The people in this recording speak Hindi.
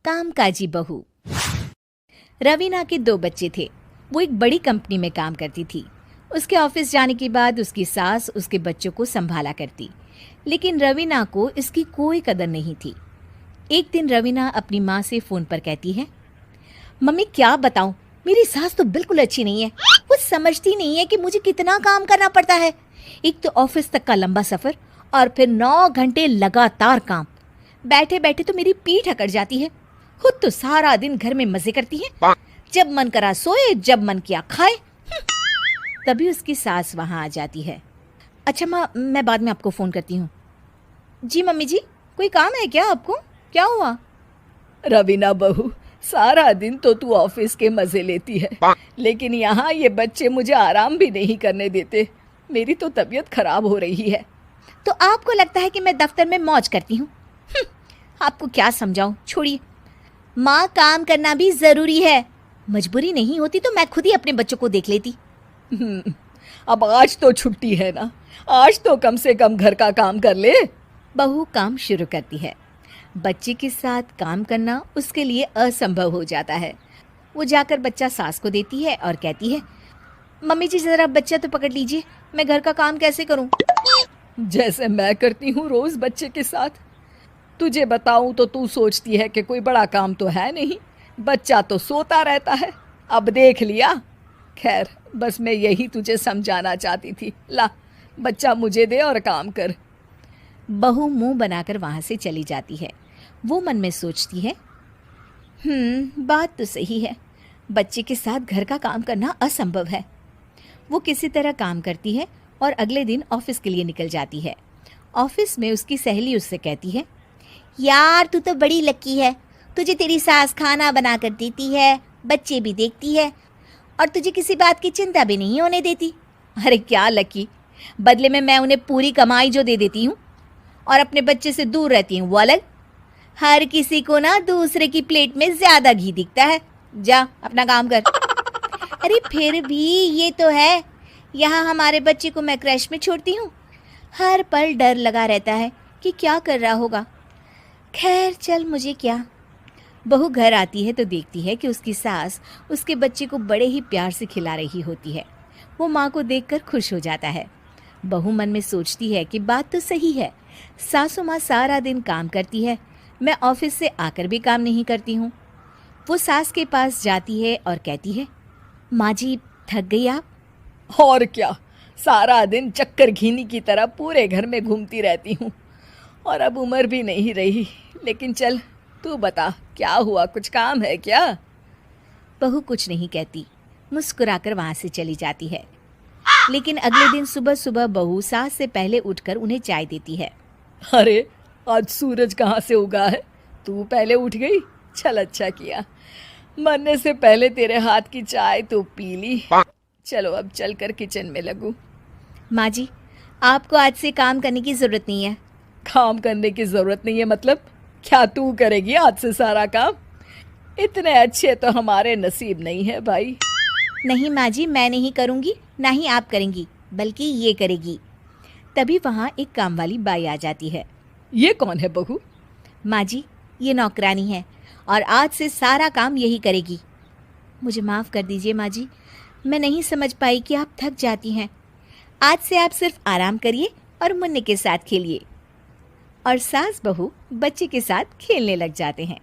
कामकाजी बहू। रवीना के 2 बच्चे थे। वो एक बड़ी कंपनी में काम करती थी। उसके ऑफिस जाने के बाद उसकी सास उसके बच्चों को संभाला करती, लेकिन रवीना को इसकी कोई कदर नहीं थी। एक दिन रवीना अपनी माँ से फ़ोन पर कहती है, मम्मी क्या बताऊं, मेरी सास तो बिल्कुल अच्छी नहीं है। वो समझती नहीं है कि मुझे कितना काम करना पड़ता है। एक तो ऑफिस तक का लंबा सफ़र और फिर 9 घंटे लगातार काम। बैठे बैठे तो मेरी पीठ अकड़ जाती है। खुद तो सारा दिन घर में मजे करती है, जब मन करा सोए, जब मन किया खाए। तभी उसकी सास वहां आ जाती है। अच्छा माँ, मैं बाद में आपको फ़ोन करती हूँ। जी मम्मी जी, कोई काम है क्या आपको? क्या हुआ? रवीना बहू, सारा दिन तो तू ऑफिस के मजे लेती है, लेकिन यहाँ ये बच्चे मुझे आराम भी नहीं करने देते। मेरी तो तबीयत खराब हो रही है। तो आपको लगता है कि मैं दफ्तर में मौज करती हूँ? आपको क्या समझाऊं, छोड़िए। माँ, काम करना भी ज़रूरी है। मजबूरी नहीं होती तो मैं खुद ही अपने बच्चों को देख लेती। अब आज तो छुट्टी है ना, आज तो कम से कम घर का काम कर ले। बहू काम शुरू करती है। बच्चे के साथ काम करना उसके लिए असंभव हो जाता है। वो जाकर बच्चा सास को देती है और कहती है, मम्मी जी ज़रा बच्चा तो पकड़ लीजिए, मैं घर का काम कैसे करूं? जैसे मैं करती हूँ रोज बच्चे के साथ। तुझे बताऊं तो तू सोचती है कि कोई बड़ा काम तो है नहीं, बच्चा तो सोता रहता है। अब देख लिया। खैर, बस मैं यही तुझे समझाना चाहती थी। ला, बच्चा मुझे दे और काम कर। बहू मुंह बनाकर वहां से चली जाती है। वो मन में सोचती है, बात तो सही है, बच्चे के साथ घर का काम करना असंभव है। वो किसी तरह काम करती है और अगले दिन ऑफिस के लिए निकल जाती है। ऑफिस में उसकी सहेली उससे कहती है, यार तू तो बड़ी लकी है, तुझे तेरी सास खाना बना कर देती है, बच्चे भी देखती है और तुझे किसी बात की चिंता भी नहीं होने देती। अरे क्या लकी, बदले में मैं उन्हें पूरी कमाई जो दे देती हूँ और अपने बच्चे से दूर रहती हूँ वो अलग। हर किसी को ना दूसरे की प्लेट में ज्यादा घी दिखता है। जा अपना काम कर। अरे फिर भी ये तो है, यहाँ हमारे बच्चे को मैं क्रैश में छोड़ती हूँ, हर पल डर लगा रहता है कि क्या कर रहा होगा। खैर चल, मुझे क्या। बहू घर आती है तो देखती है कि उसकी सास उसके बच्चे को बड़े ही प्यार से खिला रही होती है। वो माँ को देखकर खुश हो जाता है। बहू मन में सोचती है कि बात तो सही है, सासू माँ सारा दिन काम करती है, मैं ऑफिस से आकर भी काम नहीं करती हूँ। वो सास के पास जाती है और कहती है, माँ जी थक गई आप? और क्या, सारा दिन चक्कर घीनी की तरह पूरे घर में घूमती रहती हूँ और अब उम्र भी नहीं रही। लेकिन चल तू बता, क्या हुआ, कुछ काम है क्या? बहू कुछ नहीं कहती, मुस्कुराकर वहाँ से चली जाती है। लेकिन अगले दिन सुबह सुबह बहू सास से पहले उठकर उन्हें चाय देती है। अरे आज सूरज कहाँ से उगा है, तू पहले उठ गई। चल अच्छा किया, मरने से पहले तेरे हाथ की चाय तो पी ली। चलो अब चलकर किचन में लगूं। माँ जी, आपको आज से काम करने की ज़रूरत नहीं है। काम करने की ज़रूरत नहीं है मतलब? क्या तू करेगी आज से सारा काम? इतने अच्छे तो हमारे नसीब नहीं है भाई। नहीं माँ जी, मैं नहीं करूँगी, ना ही आप करेंगी, बल्कि ये करेगी। तभी वहाँ एक काम वाली बाई आ जाती है। ये कौन है बहू? माँ जी, ये नौकरानी है और आज से सारा काम यही करेगी। मुझे माफ़ कर दीजिए माँ जी, मैं नहीं समझ पाई कि आप थक जाती हैं। आज से आप सिर्फ आराम करिए और मुन्ने के साथ खेलिए। और सास बहू बच्चे के साथ खेलने लग जाते हैं।